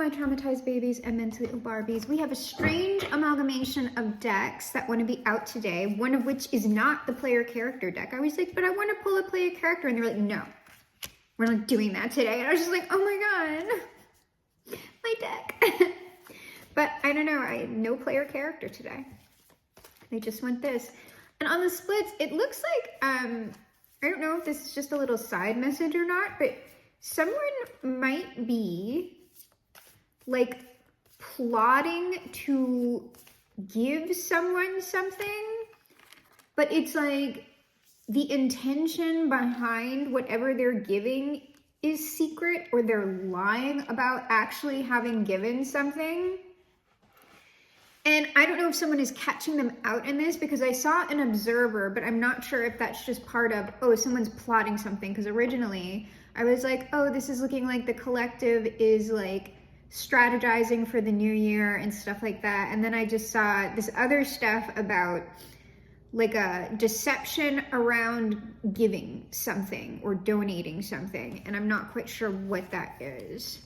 my traumatized babies and mentally ill Barbies. We have a strange amalgamation of decks that want to be out today, one of which is not the player character deck. I was like, but I want to pull a player character, and they're like, no, we're not doing that today. And I was just like, oh my god, my deck. But I don't know, I had no player character today. They just went this. And on the splits, it looks like, I don't know if this is just a little side message or not, but someone might be like plotting to give someone something, but it's like the intention behind whatever they're giving is secret, or they're lying about actually having given something. And I don't know if someone is catching them out in this, because I saw an observer, but I'm not sure if that's just part of, oh, someone's plotting something. Because originally I was like, oh, this is looking like the collective is like strategizing for the new year and stuff like that. And then I just saw this other stuff about like a deception around giving something or donating something. And I'm not quite sure what that is.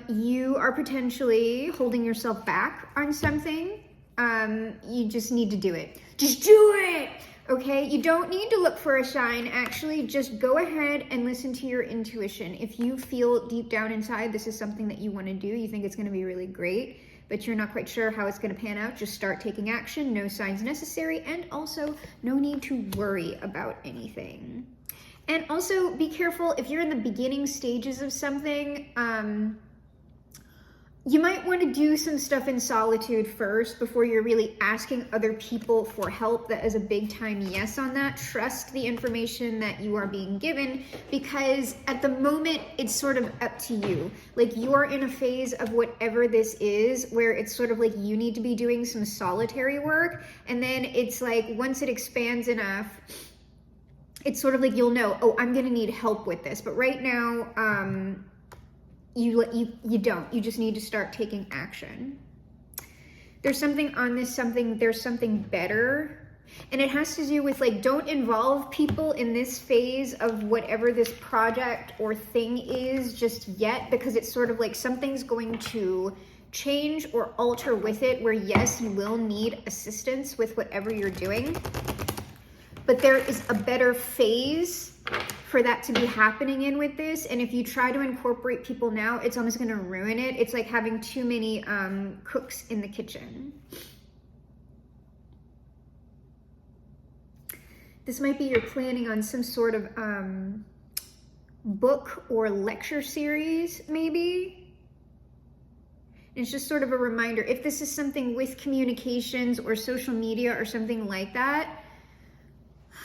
You are potentially holding yourself back on something. You just need to do it. Just do it! Okay, you don't need to look for a sign. Actually, just go ahead and listen to your intuition. If you feel deep down inside this is something that you want to do, you think it's going to be really great, but you're not quite sure how it's going to pan out, just start taking action. No signs necessary, and also no need to worry about anything. And also be careful if you're in the beginning stages of something. You might want to do some stuff in solitude first before you're really asking other people for help. That is a big time yes on that. Trust the information that you are being given, because at the moment it's sort of up to you. Like you are in a phase of whatever this is where it's sort of like you need to be doing some solitary work, and then it's like once it expands enough, it's sort of like you'll know, oh, I'm gonna need help with this. But right now, you don't. You just need to start taking action. There's something on this, there's something better. And it has to do with like, don't involve people in this phase of whatever this project or thing is just yet, because it's sort of like something's going to change or alter with it, where yes, you will need assistance with whatever you're doing. But there is a better phase for that to be happening in with this. And if you try to incorporate people now, it's almost going to ruin it. It's like having too many cooks in the kitchen. This might be you're planning on some sort of book or lecture series, maybe. It's just sort of a reminder. If this is something with communications or social media or something like that,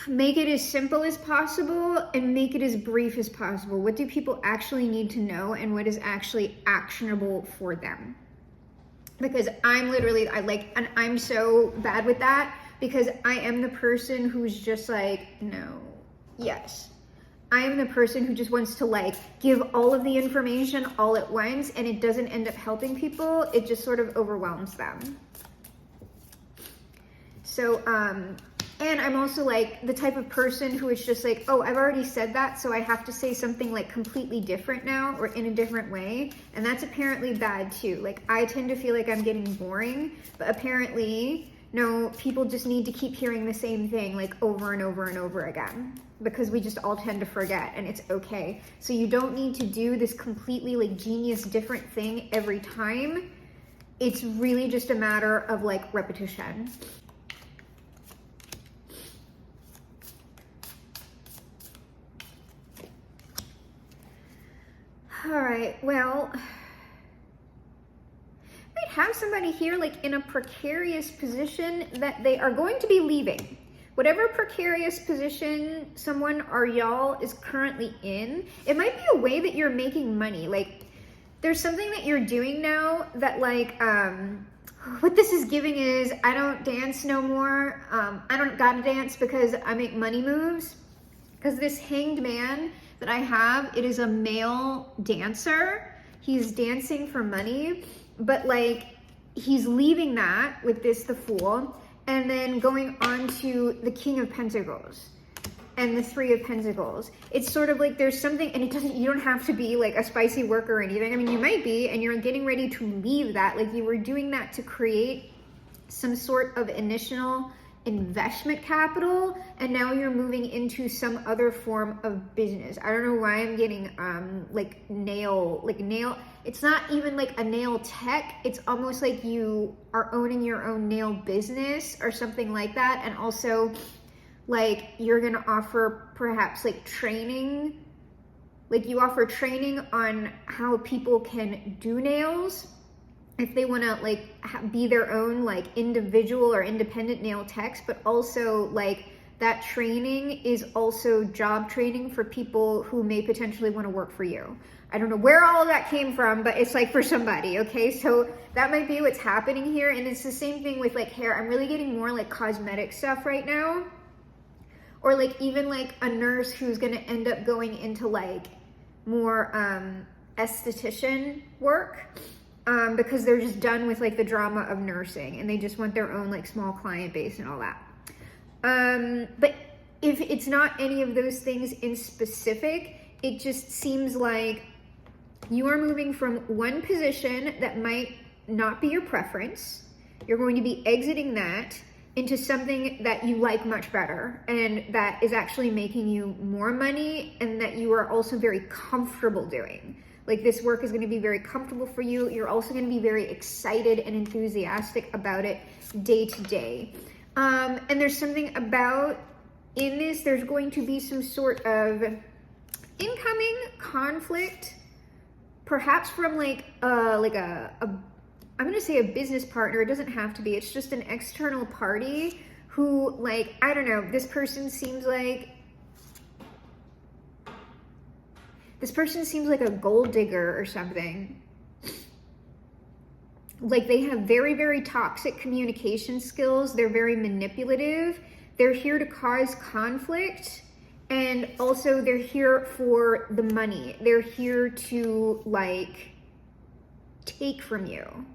make it as simple as possible and make it as brief as possible. What do people actually need to know, and what is actually actionable for them? Because I'm literally, and I'm so bad with that, because I am the person who's just like, no, yes. I am the person who just wants to like give all of the information all at once, and it doesn't end up helping people. It just sort of overwhelms them. So, and I'm also like the type of person who is just like, oh, I've already said that, so I have to say something like completely different now or in a different way. And that's apparently bad too. Like I tend to feel like I'm getting boring, but apparently, no, people just need to keep hearing the same thing like over and over and over again, because we just all tend to forget, and it's okay. So you don't need to do this completely like genius different thing every time. It's really just a matter of like repetition. All right, well, I might have somebody here like in a precarious position that they are going to be leaving. Whatever precarious position someone or y'all is currently in, it might be a way that you're making money. Like there's something that you're doing now that like, what this is giving is, I don't dance no more. I don't gotta dance because I make money moves. Because this hanged man that I have, it is a male dancer. He's dancing for money, but like he's leaving that with this, the Fool, and then going on to the King of Pentacles. and the Three of Pentacles. It's sort of like there's something, and you don't have to be like a spicy worker or anything. I mean, you might be, and you're getting ready to leave that. Like you were doing that to create some sort of initial investment capital, and now you're moving into some other form of business. I don't know why I'm getting nail. It's not even like a nail tech. It's almost like you are owning your own nail business or something like that. And also like you're going to offer perhaps like training, like you offer training on how people can do nails if they want to like be their own like individual or independent nail techs, but also like that training is also job training for people who may potentially want to work for you. I don't know where all of that came from, but it's like for somebody, okay? So that might be what's happening here. And it's the same thing with like hair. I'm really getting more like cosmetic stuff right now. Or like even like a nurse who's going to end up going into like more esthetician work. Because they're just done with like the drama of nursing and they just want their own like small client base and all that. But if it's not any of those things in specific, it just seems like you are moving from one position that might not be your preference. You're going to be exiting that into something that you like much better and that is actually making you more money and that you are also very comfortable doing. Like this work is going to be very comfortable for you. You're also going to be very excited and enthusiastic about it day to day. And there's something about in this, there's going to be some sort of incoming conflict, perhaps from like I'm going to say a business partner. It doesn't have to be. It's just an external party who like, I don't know, this person seems like a gold digger or something. Like they have very, very toxic communication skills. They're very manipulative. They're here to cause conflict. And also they're here for the money. They're here to like take from you,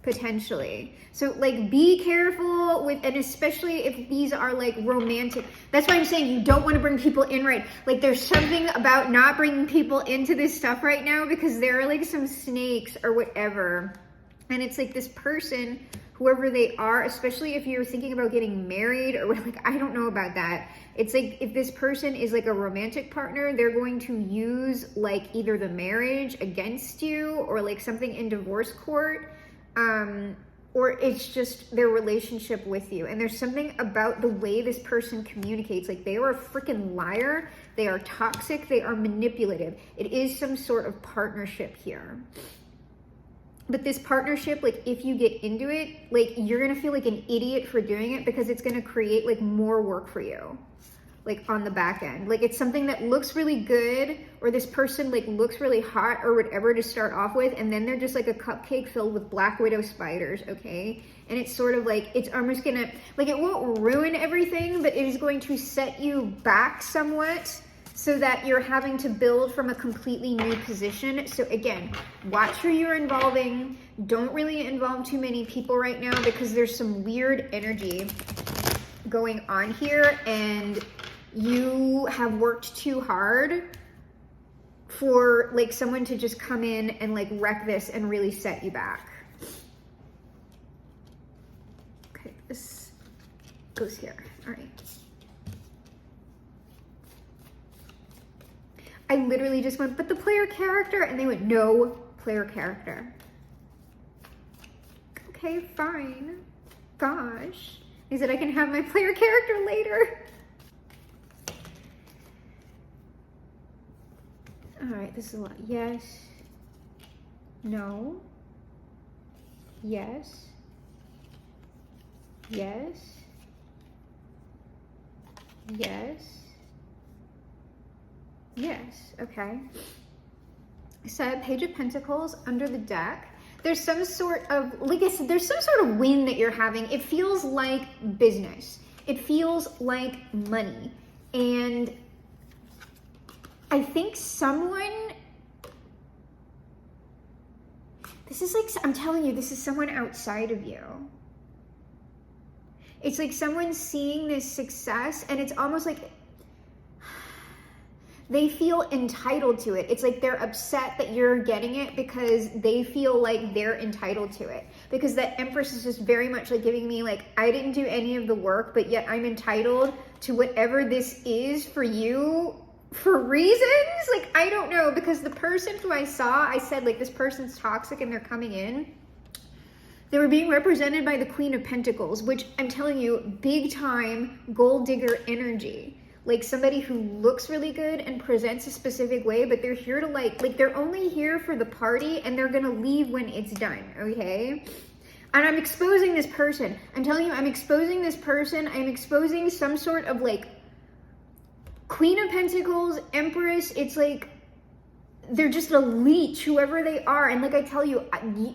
potentially. So like be careful with, and especially if these are like romantic, that's why I'm saying you don't want to bring people in, right? Like there's something about not bringing people into this stuff right now because there are like some snakes or whatever. And it's like this person, whoever they are, especially if you're thinking about getting married or like, I don't know about that. It's like if this person is like a romantic partner, they're going to use like either the marriage against you or like something in divorce court. Or it's just their relationship with you. And there's something about the way this person communicates. Like they are a freaking liar. They are toxic. They are manipulative. It is some sort of partnership here. But this partnership, like if you get into it, like you're going to feel like an idiot for doing it because it's going to create like more work for you. Like on the back end, like it's something that looks really good, or this person like looks really hot or whatever to start off with, and then they're just like a cupcake filled with black widow spiders, okay? And it's sort of like, it's almost gonna, like it won't ruin everything, but it is going to set you back somewhat so that you're having to build from a completely new position. So again, watch who you're involving. Don't really involve too many people right now because there's some weird energy going on here, and you have worked too hard for like someone to just come in and like wreck this and really set you back. Okay, this goes here. All right. I literally just went, but the player character, and they went, no player character. Okay, fine. Gosh. He said I can have my player character later. All right, this is a lot. Yes. No. Yes. Yes. Yes. Yes. Okay. So Page of Pentacles under the deck. There's some sort of, like I said, there's some sort of win that you're having. It feels like business. It feels like money. And I think someone, this is like, I'm telling you, this is someone outside of you. It's like someone seeing this success, and it's almost like they feel entitled to it. It's like they're upset that you're getting it because they feel like they're entitled to it. Because that Empress is just very much like giving me like, I didn't do any of the work, but yet I'm entitled to whatever this is for you for reasons. Like, I don't know, because the person who I saw, I said like, this person's toxic and they're coming in. They were being represented by the Queen of Pentacles, which I'm telling you, big time gold digger energy. Like somebody who looks really good and presents a specific way, but they're here to like they're only here for the party and they're gonna leave when it's done, okay? And I'm exposing this person. I'm telling you, I'm exposing this person. I'm exposing some sort of like Queen of Pentacles, Empress. It's like, they're just a leech, whoever they are. And like I tell you,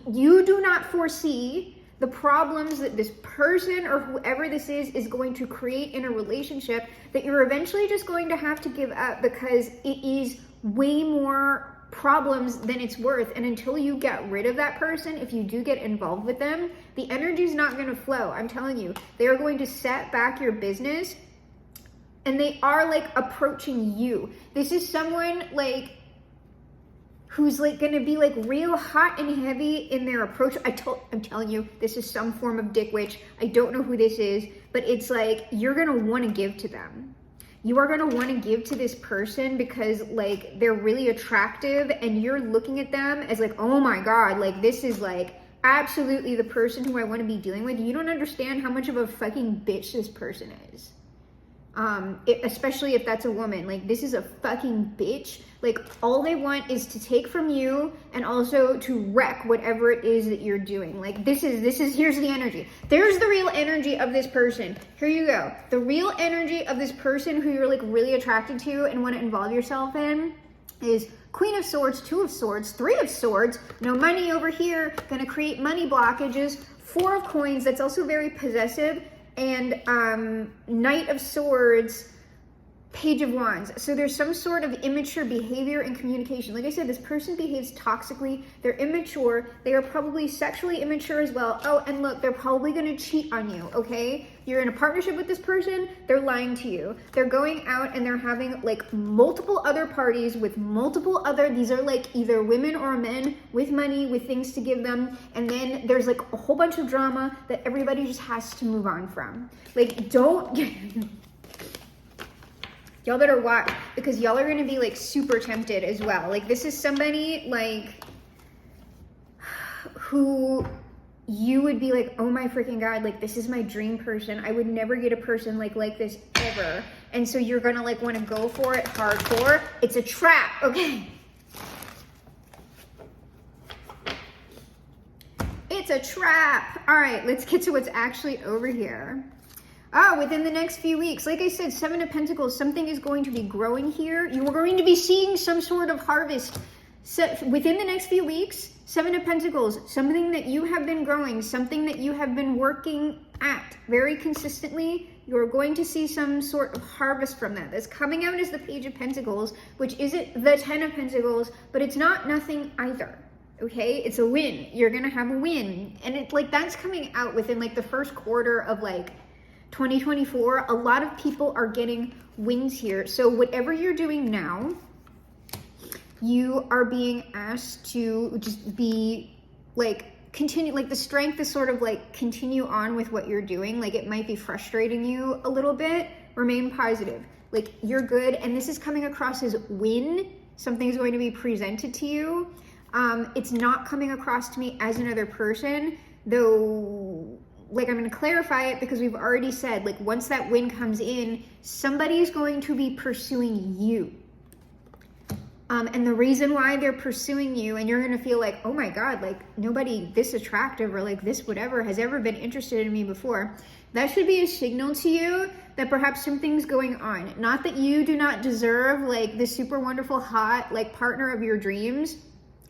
you do not foresee the problems that this person or whoever this is going to create in a relationship that you're eventually just going to have to give up, because it is way more problems than it's worth. And until you get rid of that person, if you do get involved with them, the energy is not going to flow. I'm telling you, they are going to set back your business, and they are like approaching you. This is someone like who's like gonna be like real hot and heavy in their approach. I'm telling you, this is some form of dick witch. I don't know who this is, but it's like, you're gonna wanna give to them. You are gonna wanna give to this person because like, they're really attractive and you're looking at them as like, oh my God, like this is like absolutely the person who I wanna be dealing with. You don't understand how much of a fucking bitch this person is. Especially if that's a woman. Like, this is a fucking bitch. Like, all they want is to take from you and also to wreck whatever it is that you're doing. Like, here's the energy. There's the real energy of this person. Here you go. The real energy of this person who you're like really attracted to and want to involve yourself in is Queen of Swords, Two of Swords, Three of Swords, no money over here, gonna create money blockages, Four of Coins, that's also very possessive, and Knight of Swords, Page of Wands. So there's some sort of immature behavior and communication. Like I said, this person behaves toxically. They're immature. They are probably sexually immature as well. Oh, and look, they're probably going to cheat on you, okay? You're in a partnership with this person. They're lying to you. They're going out and they're having like multiple other parties with multiple other, these are like either women or men with money, with things to give them. And then there's like a whole bunch of drama that everybody just has to move on from. Like, don't... Y'all better watch, because y'all are going to be like super tempted as well. Like, this is somebody like who you would be like, oh my freaking God, like this is my dream person. I would never get a person like this ever. And so you're going to like want to go for it hardcore. It's a trap, okay? It's a trap. All right, let's get to what's actually over here. Within the next few weeks, like I said, Seven of Pentacles, something is going to be growing here. You are going to be seeing some sort of harvest. So within the next few weeks, Seven of Pentacles, something that you have been growing, something that you have been working at very consistently, you're going to see some sort of harvest from that. That's coming out as the Page of Pentacles, which isn't the Ten of Pentacles, but it's not nothing either. Okay, it's a win. You're gonna have a win. And it's like, that's coming out within like the first quarter of like 2024. A lot of people are getting wins here. So whatever you're doing now, you are being asked to just be like, continue, like the strength is sort of like continue on with what you're doing. Like, it might be frustrating you a little bit. Remain positive. Like, you're good. And this is coming across as win. Something's going to be presented to you. It's not coming across to me as another person, though. Like, I'm going to clarify it because we've already said, like, once that win comes in, somebody's going to be pursuing you. And the reason why they're pursuing you, and you're going to feel like, oh my God, like nobody this attractive or like this whatever has ever been interested in me before. That should be a signal to you that perhaps something's going on. Not that you do not deserve like the super wonderful, hot, like partner of your dreams.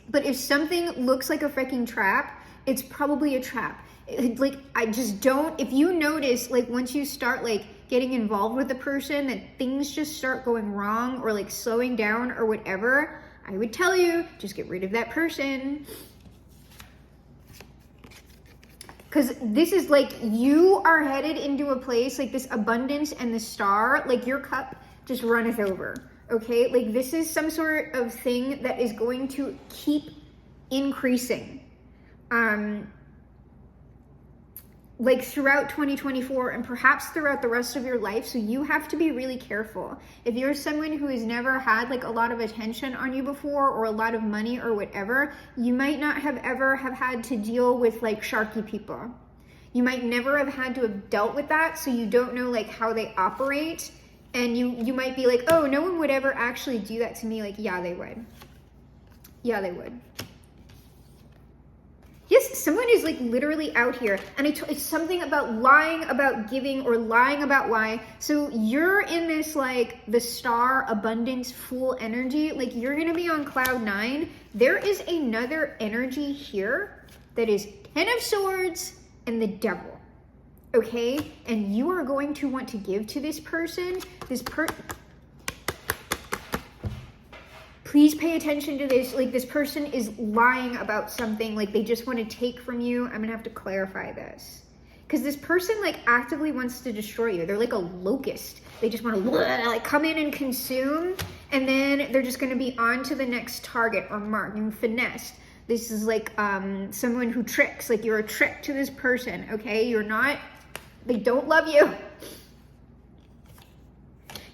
But if something looks like a freaking trap, it's probably a trap. Like, I just don't, if you notice, like, once you start, like, getting involved with the person, that things just start going wrong or, like, slowing down or whatever, I would tell you, just get rid of that person. Because this is, like, you are headed into a place, like, this abundance and the star, like, your cup just runneth over. okay? Like, this is some sort of thing that is going to keep increasing. Like throughout 2024 and perhaps throughout the rest of your life. So you have to be really careful. If you're someone who has never had like a lot of attention on you before, or a lot of money or whatever, you might not have ever have had to deal with like sharky people. You might never have had to have dealt with that, so you don't know like how they operate. And you might be like, oh, no one would ever actually do that to me. Like, yeah, they would. Yeah, they would. Yes, someone is like literally out here, and it's something about lying about giving or lying about why. So you're in this like the star abundance full energy, like you're gonna be on cloud 9. There is another energy here that is 10 of Swords and the Devil, okay? And you are going to want to give to this person. Please pay attention to this. Like, this person is lying about something. Like, they just want to take from you. I'm gonna have to clarify this, because this person like actively wants to destroy you. They're like a locust. They just want to like come in and consume, and then they're just going to be on to the next target or mark and finesse. This is like someone who tricks. Like, you're a trick to this person, okay? You're not, they don't love you.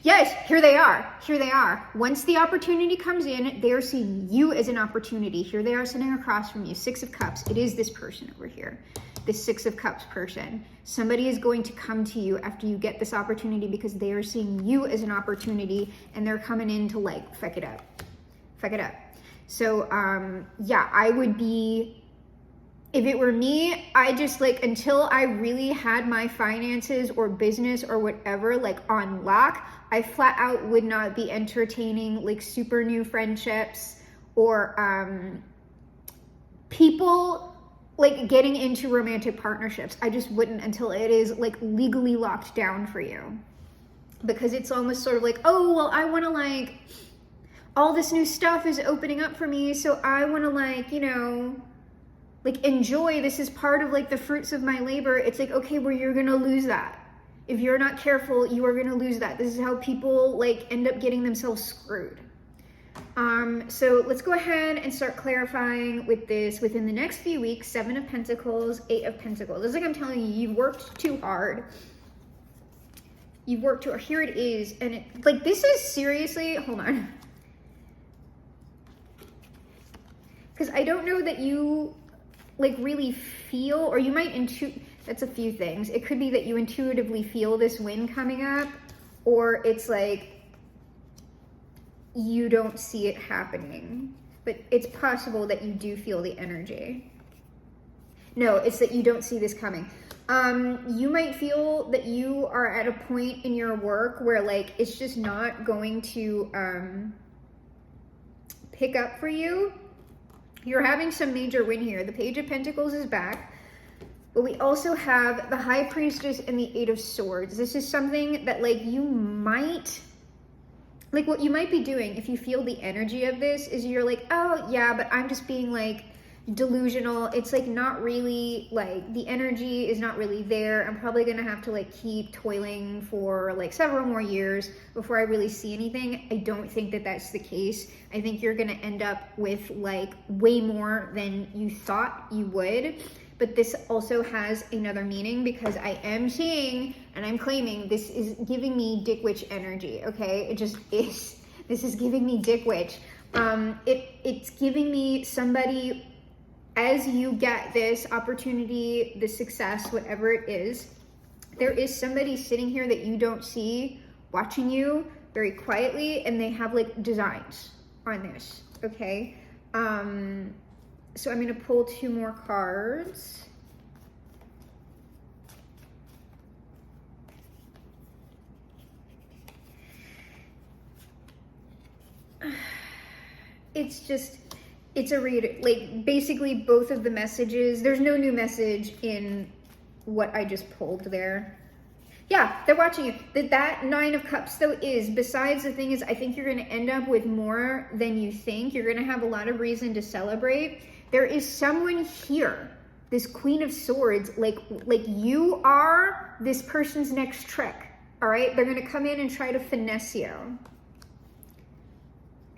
Yes, here they are. Here they are. Once the opportunity comes in, they are seeing you as an opportunity. Here they are sitting across from you. 6 of Cups. It is this person over here. This 6 of Cups person. Somebody is going to come to you after you get this opportunity, because they are seeing you as an opportunity, and they're coming in to like fuck it up. Fuck it up. So yeah, I would be, if it were me, I just like, until I really had my finances or business or whatever like on lock, I flat out would not be entertaining like super new friendships or people like getting into romantic partnerships. I just wouldn't until it is like legally locked down for you. Because it's almost sort of like, oh, well, I want to like, all this new stuff is opening up for me, so I want to like, you know, like enjoy, this is part of like the fruits of my labor. It's like, okay, well, you're gonna lose that. If you're not careful, you are gonna lose that. This is how people like end up getting themselves screwed. So let's go ahead and start clarifying with this within the next few weeks. 7 of Pentacles, 8 of Pentacles. It's like I'm telling you, you've worked too hard. You've worked too hard. Here it is. And it, like, this is seriously, hold on. Because I don't know that you like really feel, or you might that's a few things. It could be that you intuitively feel this wind coming up, or it's like you don't see it happening, but it's possible that you do feel the energy. No, it's that you don't see this coming. You might feel that you are at a point in your work where like it's just not going to pick up for you. You're having some major win here. The Page of Pentacles is back, but we also have the High Priestess and the 8 of Swords. This is something that like you might, like what you might be doing if you feel the energy of this is you're like, oh yeah, but I'm just being like delusional. It's like not really, like the energy is not really there. I'm probably gonna have to like keep toiling for like several more years before I really see anything. I don't think that that's the case. I think you're gonna end up with like way more than you thought you would. But this also has another meaning, because I am seeing and I'm claiming this is giving me Dick Witch energy, okay? It just is. This is giving me Dick Witch. It's giving me somebody, as you get this opportunity, the success, whatever it is, there is somebody sitting here that you don't see watching you very quietly, and they have like designs on this, okay? So I'm going to pull 2 more cards. It's a read, like basically both of the messages. There's no new message in what I just pulled there. Yeah, they're watching you. That 9 of Cups though is, besides the thing is, I think you're going to end up with more than you think. You're going to have a lot of reason to celebrate. There is someone here, this Queen of Swords, like you are this person's next trick, all right? They're going to come in and try to finesse you.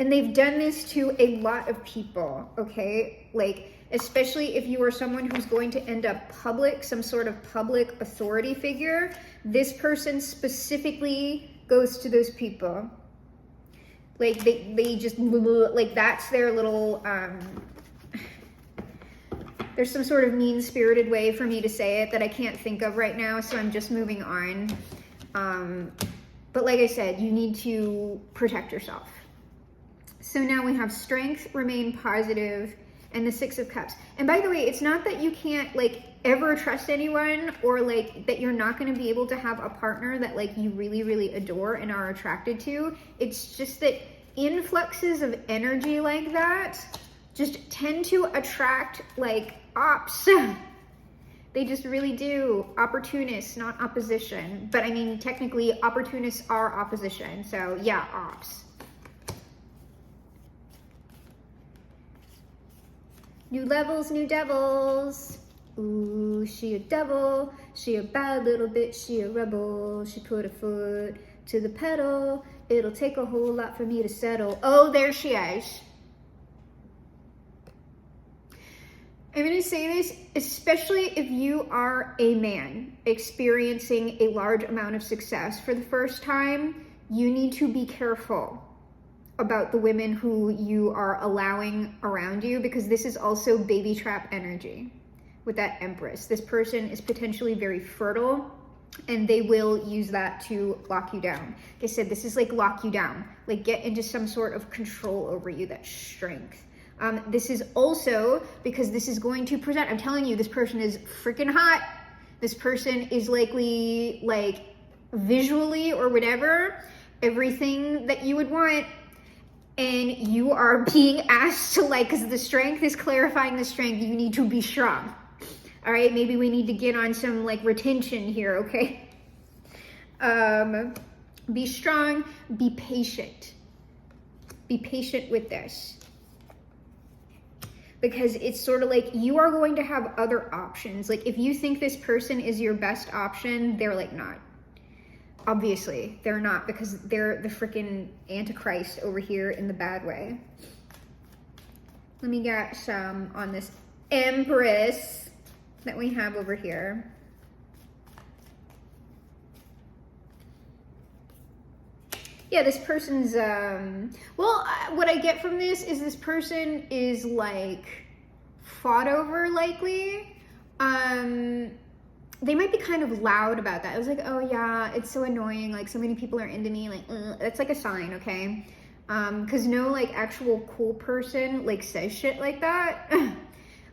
And they've done this to a lot of people, okay? Like, especially if you are someone who's going to end up public, some sort of public authority figure, this person specifically goes to those people. Like, they just, like, that's their little, there's some sort of mean-spirited way for me to say it that I can't think of right now, so I'm just moving on. But like I said, you need to protect yourself. So now we have strength, remain positive, and the 6 of Cups. And by the way, it's not that you can't like ever trust anyone, or like that you're not going to be able to have a partner that like you really, really adore and are attracted to. It's just that influxes of energy like that just tend to attract like ops. They just really do. Opportunists, not opposition. But I mean, technically opportunists are opposition. So yeah, ops. New levels, new devils. Ooh, she a devil. She a bad little bitch. She a rebel. She put a foot to the pedal. It'll take a whole lot for me to settle. Oh, there she is. I'm going to say this, especially if you are a man experiencing a large amount of success for the first time, you need to be careful about the women who you are allowing around you, because this is also baby trap energy with that Empress. This person is potentially very fertile and they will use that to lock you down. Like I said, this is like lock you down, like get into some sort of control over you, that strength. This is also because this is going to present, I'm telling you, this person is freaking hot. This person is likely like visually or whatever, everything that you would want. And you are being asked to like, because the strength is clarifying the strength, you need to be strong. All right, maybe we need to get on some like retention here, okay? Be strong, be patient. Be patient with this. Because it's sort of like you are going to have other options. Like if you think this person is your best option, they're like not. Obviously, they're not, because they're the freaking Antichrist over here in the bad way. Let me get some on this Empress that we have over here. Yeah, this person's, well, what I get from this is this person is like fought over likely. They might be kind of loud about that. I was like, oh yeah, it's so annoying. Like so many people are into me. Like, that's like a sign, okay? Because no like actual cool person like says shit like that.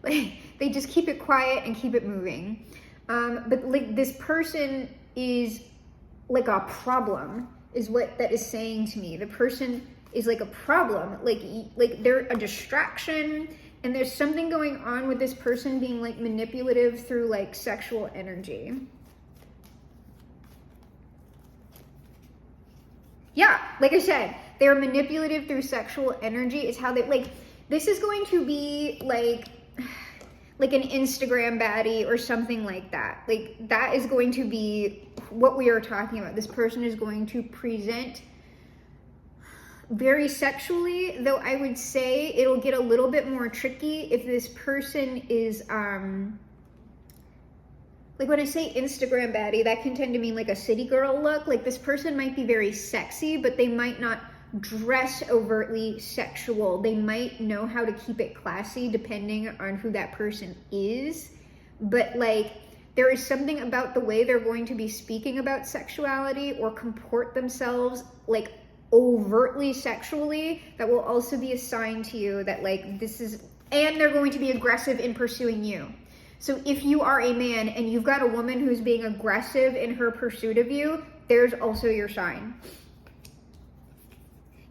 Like they just keep it quiet and keep it moving. But like this person is like a problem, is what that is saying to me. The person is like a problem. Like they're a distraction. And there's something going on with this person being like manipulative through like sexual energy. Yeah, like I said, they're manipulative through sexual energy. Is how they like, this is going to be like an Instagram baddie or something like that. Like that is going to be what we are talking about. This person is going to present very sexually, though I would say it'll get a little bit more tricky if this person is like when I say Instagram baddie, that can tend to mean like a city girl look. Like this person might be very sexy, but they might not dress overtly sexual. They might know how to keep it classy depending on who that person is. But like there is something about the way they're going to be speaking about sexuality or comport themselves like overtly sexually that will also be a sign to you that like this is, and they're going to be aggressive in pursuing you. So if you are a man and you've got a woman who's being aggressive in her pursuit of you, there's also your sign.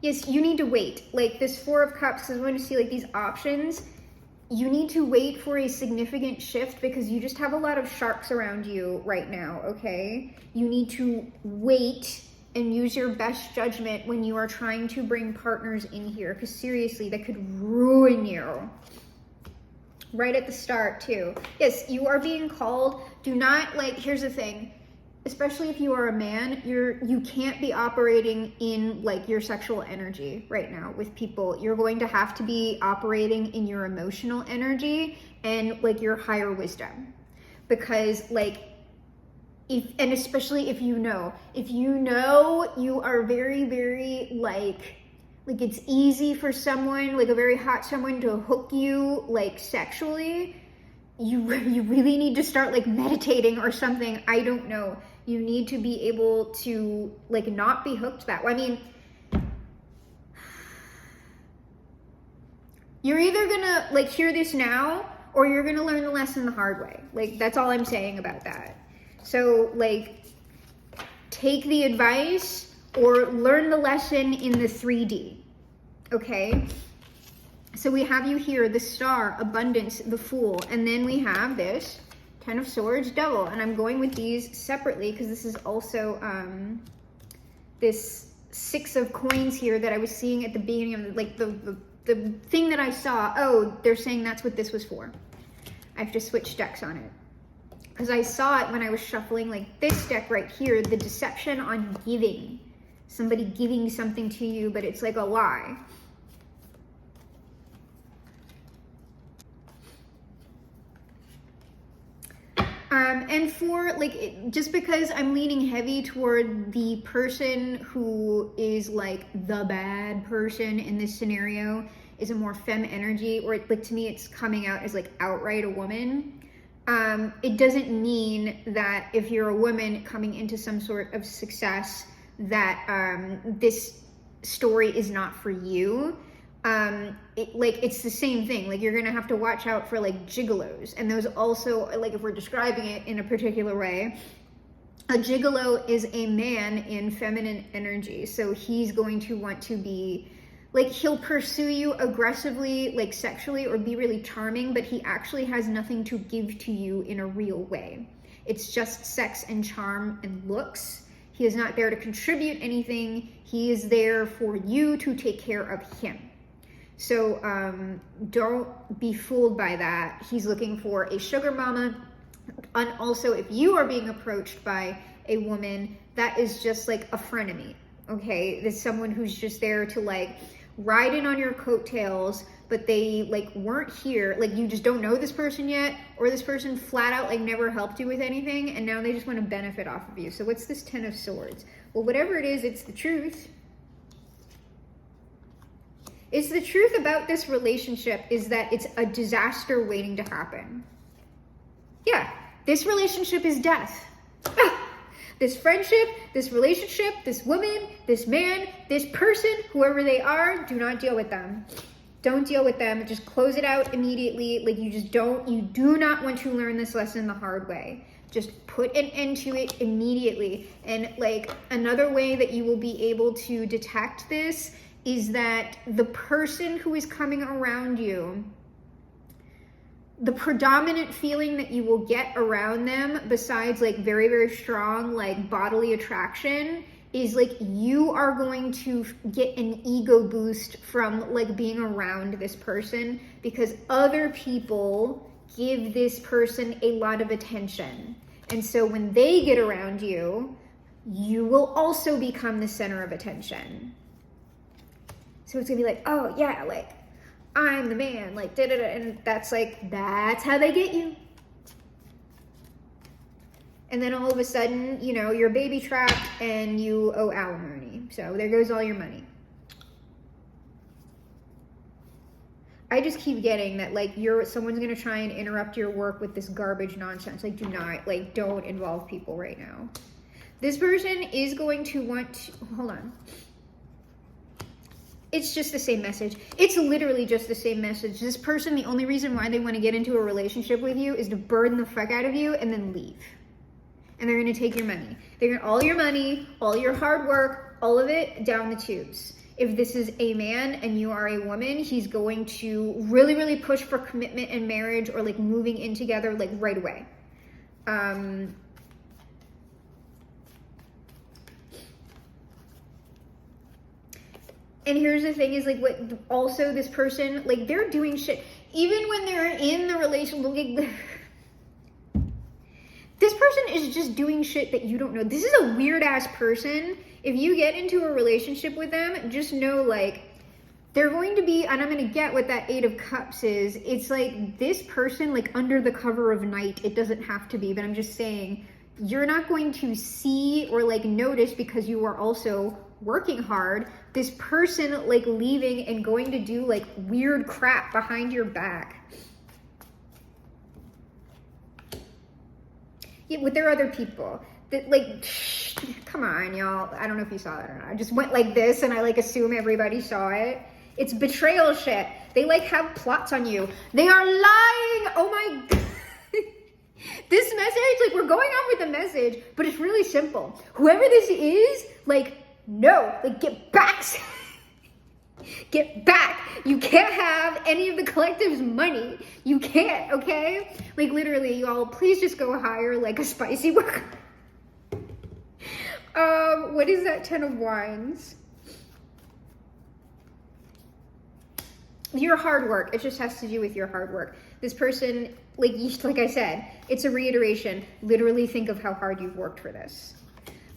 Yes, you need to wait. Like this 4 of Cups, because I'm going to see like these options. You need to wait for a significant shift because you just have a lot of sharks around you right now, okay? You need to wait and use your best judgment when you are trying to bring partners in here, because seriously, that could ruin you. Right at the start too. Yes, you are being called. Do not like, here's the thing. especially if you are a man, you can't be operating in like your sexual energy right now with people. You're going to have to be operating in your emotional energy and like your higher wisdom, because like and especially if you know you are very, very like it's easy for someone, like a very hot someone, to hook you like sexually, you really need to start like meditating or something. I don't know. You need to be able to like not be hooked that way. I mean, you're either gonna like hear this now or you're gonna learn the lesson the hard way. Like, that's all I'm saying about that. So like, take the advice or learn the lesson in the 3D, okay? So we have you here, the Star, Abundance, the Fool, and then we have this Ten of Swords, Devil, and I'm going with these separately because this is also this Six of Coins here that I was seeing at the beginning of like the thing that I saw. Oh, they're saying that's what this was for. I have to switch decks on it because I saw it when I was shuffling like this deck right here, the deception on giving. Somebody giving something to you, but it's like a lie. And for like, just because I'm leaning heavy toward the person who is like the bad person in this scenario is a more femme energy, or like to me it's coming out as like outright a woman. It doesn't mean that if you're a woman coming into some sort of success that this story is not for you. It's the same thing. Like, you're gonna have to watch out for like gigolos, and those also, like, if we're describing it in a particular way, a gigolo is a man in feminine energy. So he's going to want to be like, he'll pursue you aggressively, like sexually, or be really charming, but he actually has nothing to give to you in a real way. It's just sex and charm and looks. He is not there to contribute anything. He is there for you to take care of him. So don't be fooled by that. He's looking for a sugar mama. And also, if you are being approached by a woman, that is just like a frenemy, okay? There's someone who's just there to like ride in on your coattails, but they like weren't here. Like, you just don't know this person yet, or this person flat out like never helped you with anything, and now they just want to benefit off of you. So what's this Ten of Swords? Well, whatever it is, it's the truth. It's the truth about this relationship is that it's a disaster waiting to happen. Yeah, this relationship is death. This friendship, this relationship, this woman, this man, this person, whoever they are, do not deal with them. Don't deal with them. Just close it out immediately. Like, you do not want to learn this lesson the hard way. Just put an end to it immediately. And like, another way that you will be able to detect this is that the person who is coming around you, the predominant feeling that you will get around them, besides like very, very strong like bodily attraction, is like you are going to get an ego boost from like being around this person, because other people give this person a lot of attention. And so when they get around you, you will also become the center of attention. So it's gonna be like, oh yeah, like, I'm the man, like, da-da-da, and that's how they get you. And then all of a sudden, you know, you're baby trapped and you owe alimony. So there goes all your money. I just keep getting that, like, someone's gonna try and interrupt your work with this garbage nonsense. Like, don't involve people right now. This person is going to want to, hold on. It's just the same message. It's literally just the same message. This person, the only reason why they want to get into a relationship with you is to burn the fuck out of you and then leave. And they're going to take your money. They're going to, all your money, all your hard work, all of it down the tubes. If this is a man and you are a woman, he's going to really, really push for commitment and marriage, or like moving in together like right away. And here's the thing is, like, what also this person, like, they're doing shit. Even when they're in the relationship, This person is just doing shit that you don't know. This is a weird ass person. If you get into a relationship with them, just know like they're going to be, and I'm going to get what that 8 of Cups is. It's like this person, like under the cover of night, it doesn't have to be, but I'm just saying you're not going to see or like notice because you are also working hard. This person like leaving and going to do like weird crap behind your back. Yeah, with their other people. That like, come on, y'all. I don't know if you saw that or not. I just went like this and I like assume everybody saw it. It's betrayal shit. They like have plots on you. They are lying. Oh my God. This message, like we're going on with the message, but it's really simple. Whoever this is, like, no, like get back. Get back. You can't have any of the collective's money. You can't, okay? Like literally, y'all, please just go hire like a spicy worker. What is that 10 of Wands? Your hard work. It just has to do with your hard work. This person, like I said, it's a reiteration. Literally think of how hard you've worked for this.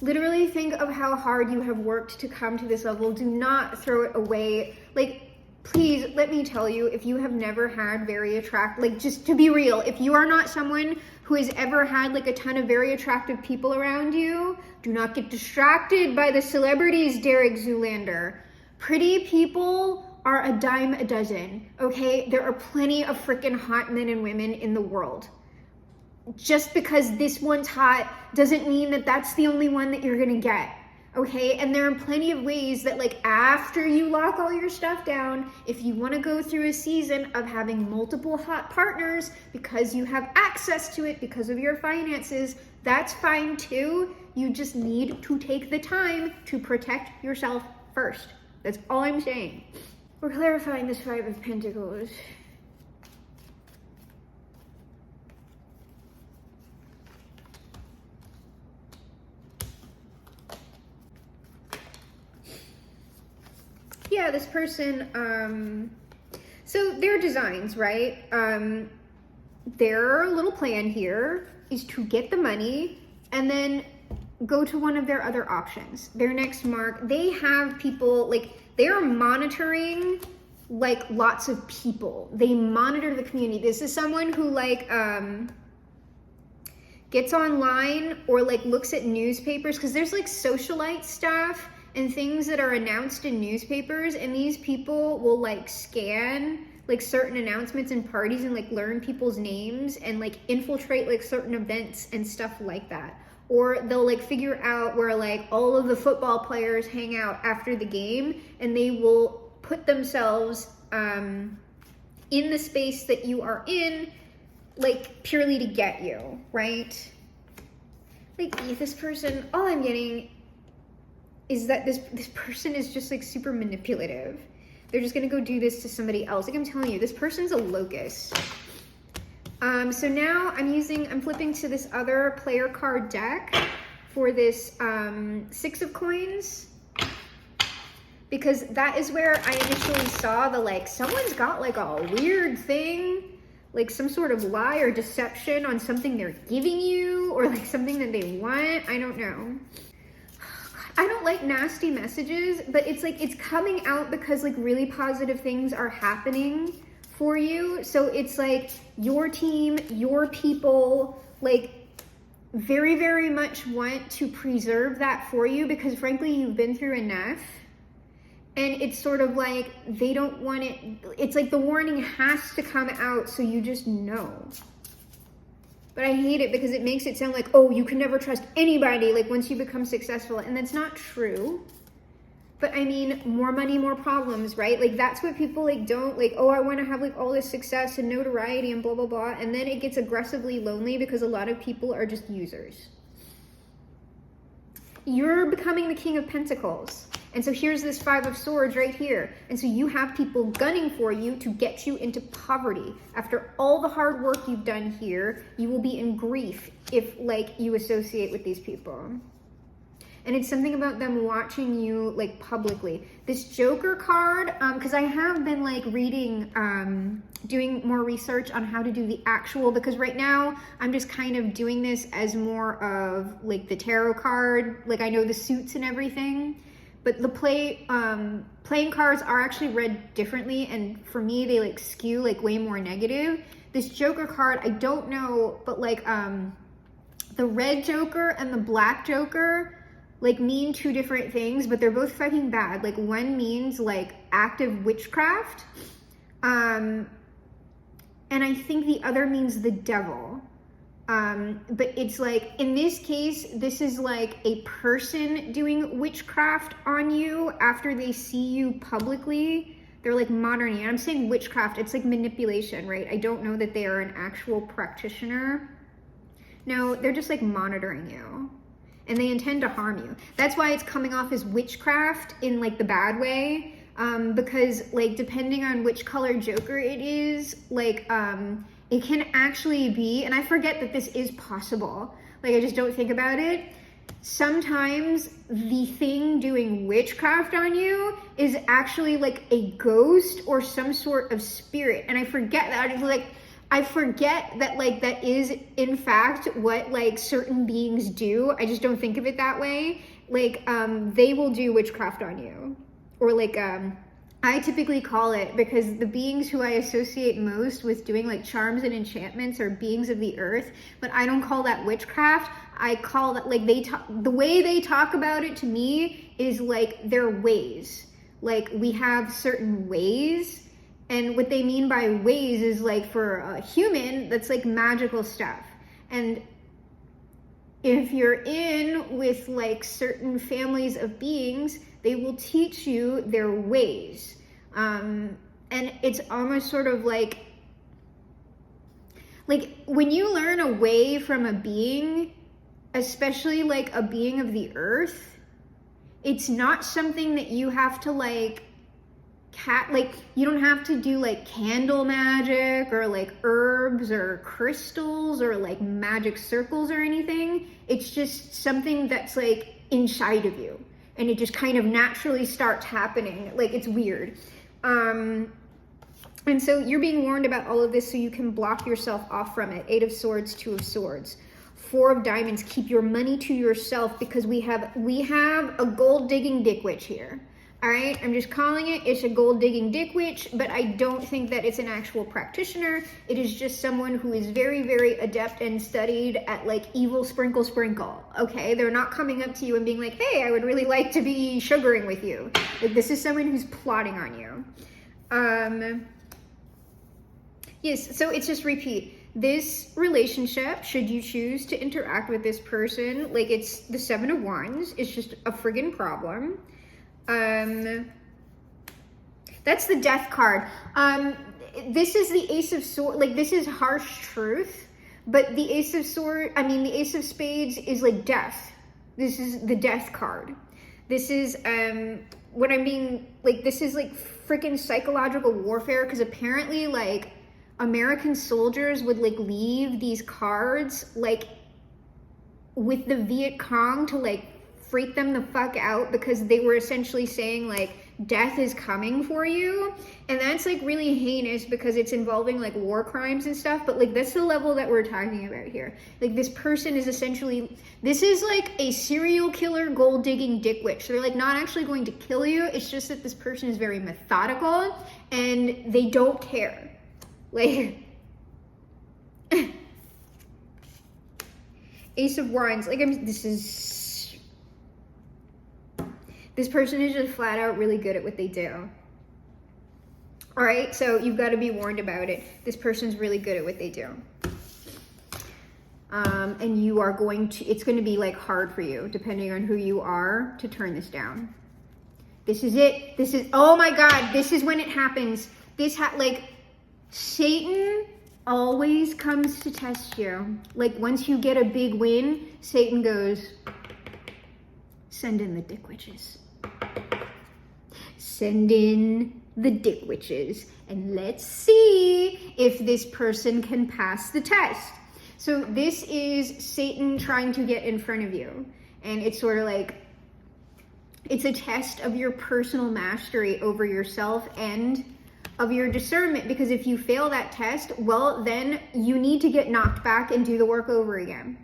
Literally think of how hard you have worked to come to this level. Do not throw it away. Like, please, let me tell you, if you have never had very attractive, like just to be real, if you are not someone who has ever had like a ton of very attractive people around you, do not get distracted by the celebrities, Derek Zoolander. Pretty people are a dime a dozen, okay? There are plenty of freaking hot men and women in the world. Just because this one's hot doesn't mean that that's the only one that you're gonna get, okay? And there are plenty of ways that like after you lock all your stuff down, if you wanna go through a season of having multiple hot partners because you have access to it because of your finances, that's fine too. You just need to take the time to protect yourself first. That's all I'm saying. We're clarifying this 5 of Pentacles. Yeah, this person, so their designs, right? Their little plan here is to get the money and then go to one of their other options. Their next mark, they have people, like, they're monitoring, like, lots of people. They monitor the community. This is someone who, like, gets online or, like, looks at newspapers, because there's, like, socialite stuff and things that are announced in newspapers, and these people will like scan like certain announcements and parties and like learn people's names and like infiltrate like certain events and stuff like that. Or they'll like figure out where like all of the football players hang out after the game, and they will put themselves in the space that you are in, like purely to get you, right? Like this person, all I'm getting is that this person is just like super manipulative. They're just gonna go do this to somebody else. Like I'm telling you, this person's a locust. So now I'm flipping to this other player card deck for this 6 of Coins, because that is where I initially saw the like, someone's got like a weird thing, like some sort of lie or deception on something they're giving you, or like something that they want. I don't know. I don't like nasty messages, but it's like it's coming out because like really positive things are happening for you. So it's like your team, your people, like very, very much want to preserve that for you, because frankly, you've been through enough. And it's sort of like they don't want it. It's like the warning has to come out so you just know. But I hate it because it makes it sound like, oh, you can never trust anybody, like once you become successful. And that's not true. But I mean, more money, more problems, right? Like that's what people like don't like, oh, I want to have like all this success and notoriety and blah, blah, blah. And then it gets aggressively lonely because a lot of people are just users. You're becoming the King of Pentacles. And so here's this 5 of Swords right here. And so you have people gunning for you to get you into poverty. After all the hard work you've done here, you will be in grief if like you associate with these people. And it's something about them watching you like publicly. This Joker card, because I have been like reading, doing more research on how to do the actual, because right now I'm just kind of doing this as more of like the tarot card. Like I know the suits and everything, but the playing cards are actually read differently. And for me, they like skew like way more negative. This Joker card, I don't know, but like the red Joker and the black Joker like mean two different things, but they're both fucking bad. Like one means like active witchcraft, and I think the other means the devil. But it's like, in this case, this is like a person doing witchcraft on you after they see you publicly. They're like monitoring. I'm saying witchcraft, it's like manipulation, right? I don't know that they are an actual practitioner. No, they're just like monitoring you. And they intend to harm you. That's why it's coming off as witchcraft in like the bad way. Because like depending on which color Joker it is, like it can actually be, and I forget that this is possible. Like I just don't think about it. Sometimes the thing doing witchcraft on you is actually like a ghost or some sort of spirit. And I forget that. It's like, I forget that like that is in fact what like certain beings do. I just don't think of it that way. Like they will do witchcraft on you. Or like I typically call it, because the beings who I associate most with doing like charms and enchantments are beings of the earth, but I don't call that witchcraft. I call that like the way they talk about it to me is like their ways. Like we have certain ways. And what they mean by ways is like for a human, that's like magical stuff. And if you're in with like certain families of beings, they will teach you their ways. And it's almost sort of like when you learn a way from a being, especially like a being of the earth, it's not something that you have to like you don't have to do like candle magic or like herbs or crystals or like magic circles or anything. It's just something that's like inside of you, and it just kind of naturally starts happening. Like it's weird. And so you're being warned about all of this so you can block yourself off from it. 8 of Swords, 2 of Swords. 4 of Diamonds, keep your money to yourself, because we have a gold digging dick witch here. All right, I'm just calling it. It's a gold digging dick witch, but I don't think that it's an actual practitioner. It is just someone who is very, very adept and studied at like evil sprinkle. Okay, they're not coming up to you and being like, hey, I would really like to be sugaring with you. Like this is someone who's plotting on you. Yes, so it's just repeat. This relationship, should you choose to interact with this person, like it's the 7 of Wands, it's just a friggin' problem. That's the Death card. This is the Ace of Swords, like this is harsh truth, but the Ace of Spades is like death. This is the Death card. This is, what I'm being, like, this is like freaking psychological warfare, because apparently like American soldiers would like leave these cards like with the Viet Cong to like freak them the fuck out, because they were essentially saying like death is coming for you. And that's like really heinous because it's involving like war crimes and stuff, but like that's the level that we're talking about here. Like this person is essentially, this is like a serial killer gold digging dick witch. So they're like not actually going to kill you, it's just that this person is very methodical and they don't care. Like Ace of Wands, like this person is just flat out really good at what they do. All right, so you've got to be warned about it. This person's really good at what they do. And you are it's going to be like hard for you, depending on who you are, to turn this down. This is it. Oh my God, this is when it happens. Like Satan always comes to test you. Like once you get a big win, Satan goes, send in the dick witches. Send in the dick witches, and let's see if this person can pass the test. So this is Satan trying to get in front of you, and it's sort of like It's a test of your personal mastery over yourself and of your discernment, because if you fail that test, well, then you need to get knocked back and do the work over again.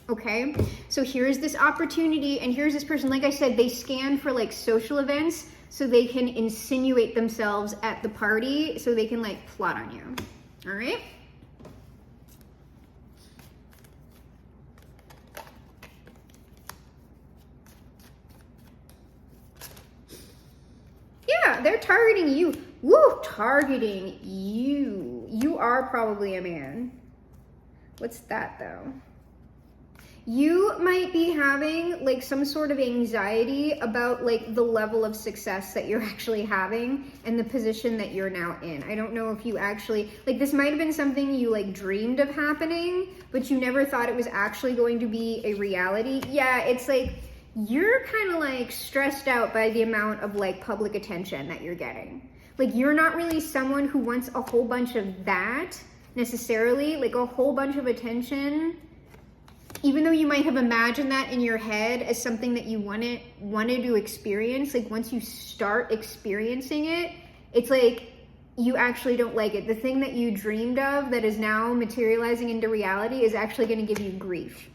Okay, so here's this opportunity, and here's this person. Like I said, they scan for like social events so they can insinuate themselves at the party, so they can like plot on you. All right. Yeah, they're targeting you. Woo, targeting you. You are probably a man. What's that though? You might be having like some sort of anxiety about like the level of success that you're actually having and the position that you're now in. I don't know if you actually, like, this might have been something you like dreamed of happening, but you never thought it was actually going to be a reality. Yeah, it's like you're kind of like stressed out by the amount of like public attention that you're getting. Like, you're not really someone who wants a whole bunch of that necessarily, like a whole bunch of attention. Even though you might have imagined that in your head as something that you wanted to experience, like once you start experiencing it, it's like you actually don't like it. The thing that you dreamed of that is now materializing into reality is actually going to give you grief.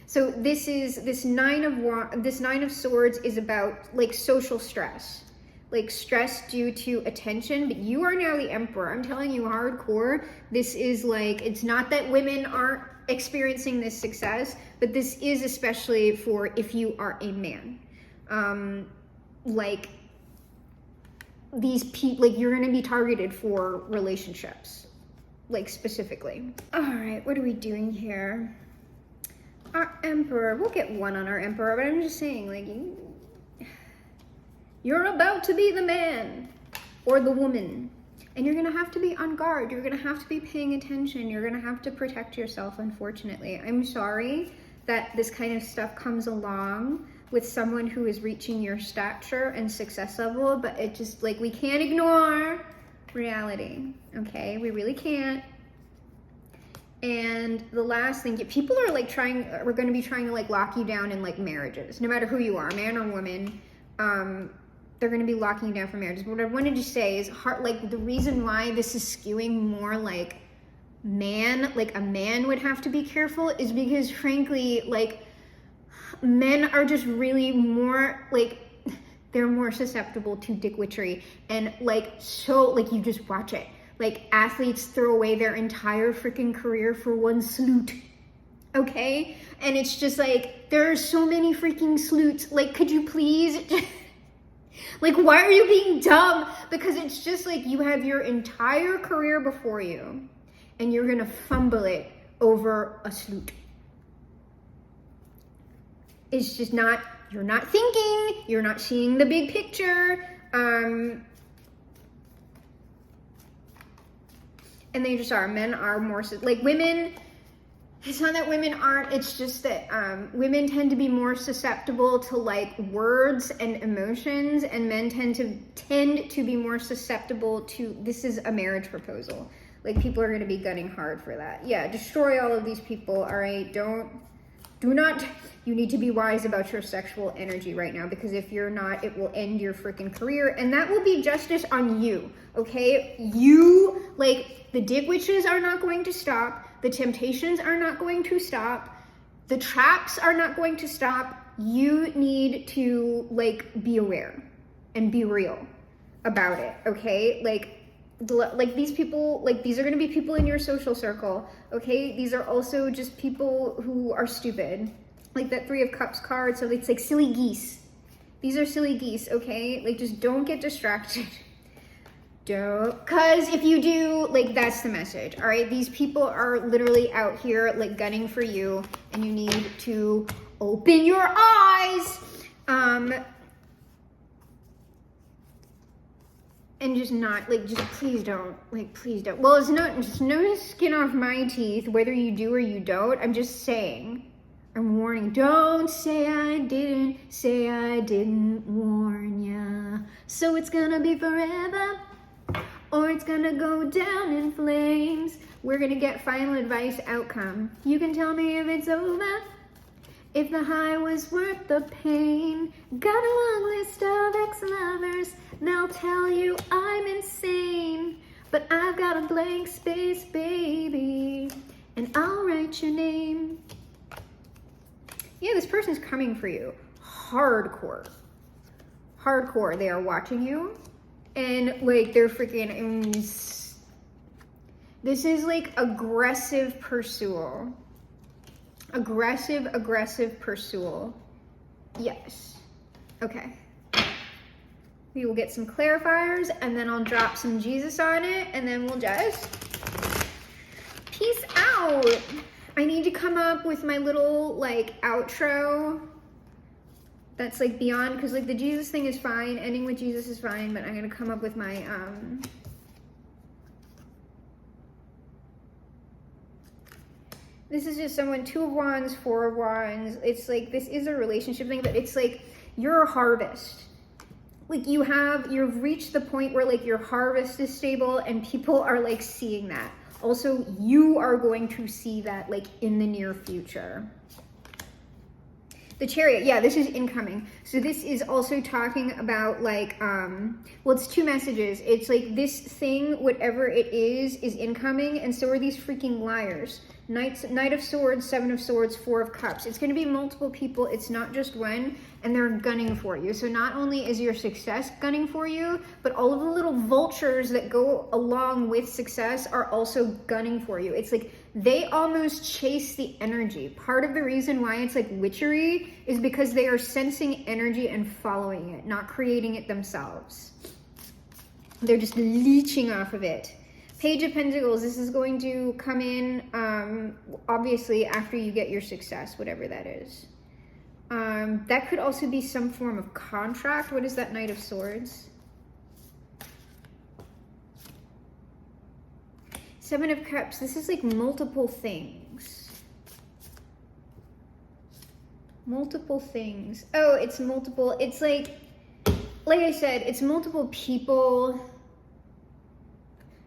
So this nine of swords is about like social stress, like stress due to attention, but you are now the emperor. I'm telling you, hardcore. This is like, it's not that women aren't experiencing this success, but this is especially for if you are a man. Like these people, like you're gonna be targeted for relationships, like specifically. All right, what are we doing here? Our emperor, we'll get one on our emperor, but I'm just saying, like, you're about to be the man or the woman, and you're gonna have to be on guard. You're gonna have to be paying attention. You're gonna have to protect yourself, unfortunately. I'm sorry that this kind of stuff comes along with someone who is reaching your stature and success level, but it just, like, we can't ignore reality, okay? We really can't. And the last thing, people are like we're going to be trying to like lock you down in like marriages, no matter who you are, man or woman. They're going to be locking you down for marriages. But what I wanted to say is, like, the reason why this is skewing more like man, like a man would have to be careful, is because frankly, like, men are just really more like, they're more susceptible to dickwitchery, and like, so like, you just watch it. Like, athletes throw away their entire freaking career for one salute, okay? And it's just like, there are so many freaking salutes. Like, could you please, like, why are you being dumb? Because it's just like, you have your entire career before you, and you're gonna fumble it over a salute. It's just not, you're not thinking, you're not seeing the big picture, and they just are. Men are more, like, women, it's not that women aren't, it's just that women tend to be more susceptible to like words and emotions, and men tend to be more susceptible to, this is a marriage proposal. Like, people are going to be gunning hard for that. Yeah, destroy all of these people, all right? Do not, you need to be wise about your sexual energy right now, because if you're not, it will end your freaking career, and that will be justice on you, okay? You, like, the dick witches are not going to stop. The temptations are not going to stop. The traps are not going to stop. You need to, like, be aware and be real about it, okay? Like these people, like, these are going to be people in your social circle, okay? These are also just people who are stupid. Like that Three of Cups card, so it's like silly geese. These are silly geese, okay? Like, just don't get distracted. Because if you do, like, that's the message, all right? These people are literally out here, like, gunning for you, and you need to open your eyes, and just not, like, just please don't, like, please don't. Well, it's not, just no skin off my teeth, whether you do or you don't. I'm just saying, I'm warning, don't say I didn't warn ya. So it's gonna be forever, or it's gonna go down in flames. We're gonna get final advice outcome. You can tell me if it's over, If the high was worth the pain, got a long list of ex-lovers, they'll tell you I'm insane. But I've got a blank space, baby, and I'll write your name. Yeah, this person's coming for you. Hardcore. Hardcore. They are watching you. And, like, they're freaking... This is, like, aggressive pursuit. Aggressive pursuit. Yes. Okay. We will get some clarifiers, and then I'll drop some Jesus on it, and then we'll just peace out. I need to come up with my little, like, outro that's, like, beyond, because, like, the Jesus thing is fine. Ending with Jesus is fine, but I'm going to come up with my, this is just someone, 2 of Wands, 4 of Wands. It's like, this is a relationship thing, but it's like, you're a harvest. Like, you've reached the point where, like, your harvest is stable and people are, like, seeing that. Also, you are going to see that, like, in the near future. The Chariot, yeah, this is incoming. So this is also talking about, like, well, it's 2 messages. It's like, this thing, whatever it is incoming, and so are these freaking liars. Knight of Swords, 7 of Swords, 4 of Cups. It's going to be multiple people. It's not just one, and they're gunning for you. So not only is your success gunning for you, but all of the little vultures that go along with success are also gunning for you. It's like they almost chase the energy. Part of the reason why it's like witchery is because they are sensing energy and following it, not creating it themselves. They're just leeching off of it. Page of Pentacles, this is going to come in, obviously, after you get your success, whatever that is. That could also be some form of contract. What is that Knight of Swords? 7 of Cups, this is like multiple things. Multiple things. Oh, it's multiple, it's like I said, it's multiple people.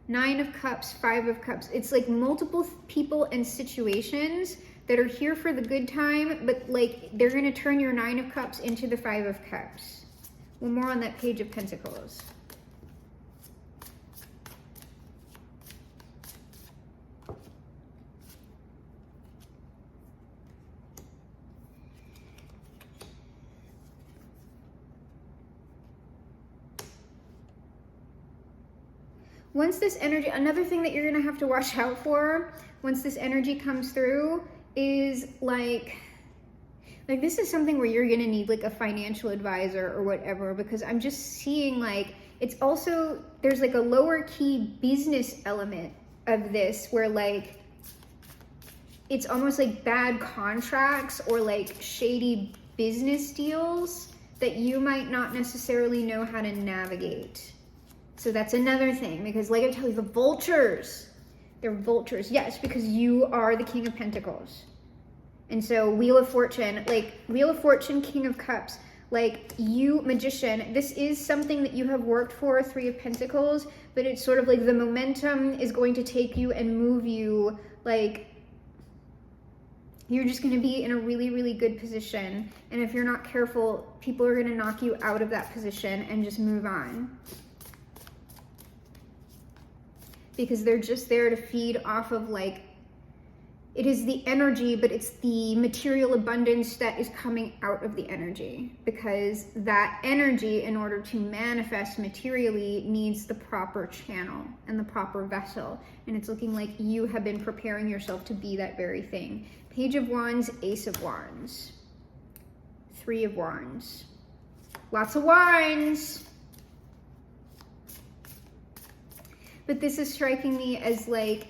9 of Cups, 5 of Cups. It's like multiple people and situations that are here for the good time, but like they're going to turn your 9 of Cups into the 5 of Cups. One more on that Page of Pentacles. Once this energy, another thing that you're going to have to watch out for once this energy comes through is like this is something where you're going to need like a financial advisor or whatever, because I'm just seeing like it's also, there's like a lower key business element of this where like it's almost like bad contracts or like shady business deals that you might not necessarily know how to navigate. So that's another thing, because like I tell you, the vultures, they're vultures. Yes, because you are the King of Pentacles. And so Wheel of Fortune, like Wheel of Fortune, King of Cups, like you, Magician, this is something that you have worked for, 3 of Pentacles, but it's sort of like the momentum is going to take you and move you, like you're just going to be in a really, really good position. And if you're not careful, people are going to knock you out of that position and just move on. Because they're just there to feed off of like, it is the energy, but it's the material abundance that is coming out of the energy. Because that energy, in order to manifest materially, needs the proper channel and the proper vessel. And it's looking like you have been preparing yourself to be that very thing. Page of Wands, Ace of Wands, 3 of Wands. Lots of wands. But this is striking me as like,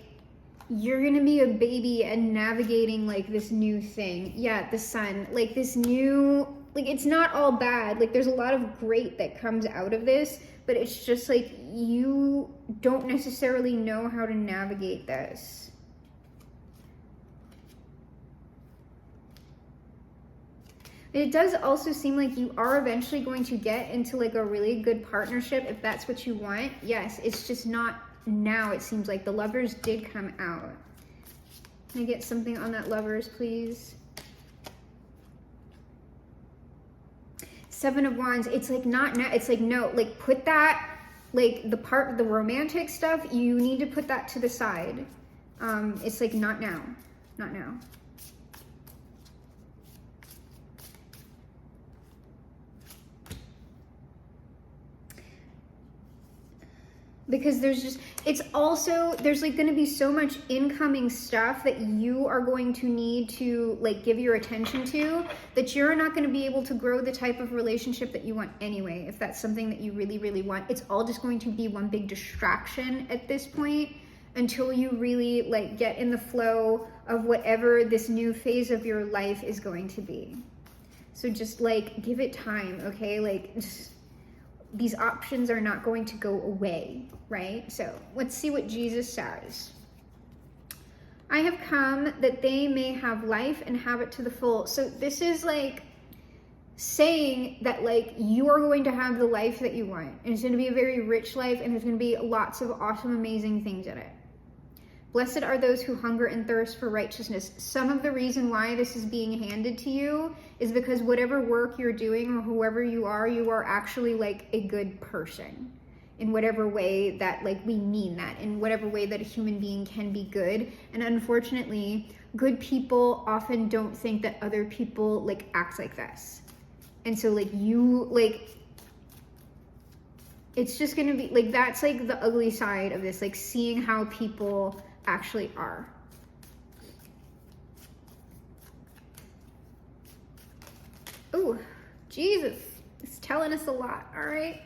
you're gonna be a baby and navigating like this new thing. Yeah, the Sun, like this new, like it's not all bad. Like there's a lot of great that comes out of this, but it's just like, you don't necessarily know how to navigate this. It does also seem like you are eventually going to get into like a really good partnership if that's what you want. Yes, it's just not now. It seems like the Lovers did come out. Can I get something on that Lovers, please? Seven of Wands, it's like not now, it's like no, like put that, like the romantic stuff, you need to put that to the side. It's like not now, not now. Because there's just, it's also, there's like going to be so much incoming stuff that you are going to need to like give your attention to, that you're not going to be able to grow the type of relationship that you want anyway. If that's something that you really, really want, it's all just going to be one big distraction at this point until you really like get in the flow of whatever this new phase of your life is going to be. So just like give it time, okay? Like just, these options are not going to go away, right? So let's see what Jesus says. I have come that they may have life and have it to the full. So this is like saying that like you are going to have the life that you want. And it's going to be a very rich life, and there's going to be lots of awesome, amazing things in it. Blessed are those who hunger and thirst for righteousness. Some of the reason why this is being handed to you is because whatever work you're doing or whoever you are actually like a good person in whatever way that like we mean that, in whatever way that a human being can be good. And unfortunately, good people often don't think that other people like act like this. And so like you like, it's just gonna be like, that's like the ugly side of this, like seeing how people actually are. Ooh, Jesus, it's telling us a lot, all right?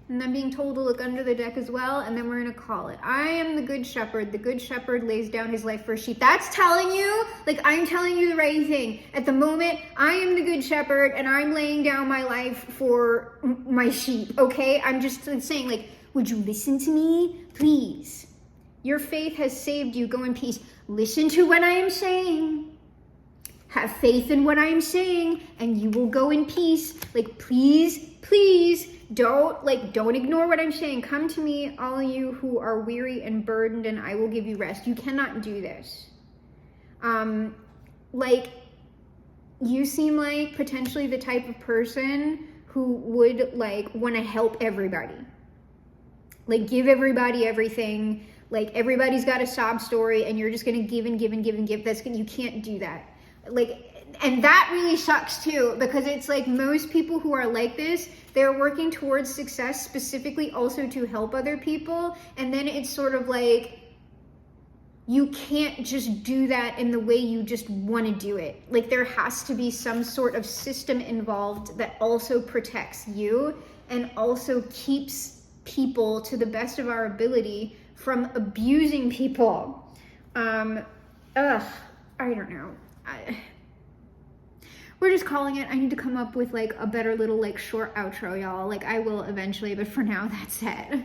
And I'm being told to look under the deck as well, and then we're gonna call it. I am the good shepherd. The good shepherd lays down his life for a sheep. That's telling you, like I'm telling you the right thing. At the moment, I am the good shepherd, and I'm laying down my life for my sheep, okay? I'm just saying, like, would you listen to me? Please. Your faith has saved you. Go in peace. Listen to what I am saying. Have faith in what I am saying, and you will go in peace. Like, please, please, don't ignore what I'm saying. Come to me, all of you who are weary and burdened, and I will give you rest. You cannot do this. Like, you seem like potentially the type of person who would like want to help everybody. Like, give everybody everything. Like, everybody's got a sob story, and you're just gonna give and give and give and give. You can't do that. Like, and that really sucks too, because it's like most people who are like this, they're working towards success specifically also to help other people, and then it's sort of like you can't just do that in the way you just want to do it. Like, there has to be some sort of system involved that also protects you and also keeps people, to the best of our ability, from abusing people. I don't know. We're just calling it. I need to come up with like a better little like short outro, y'all. Like I will eventually, but for now, that's it.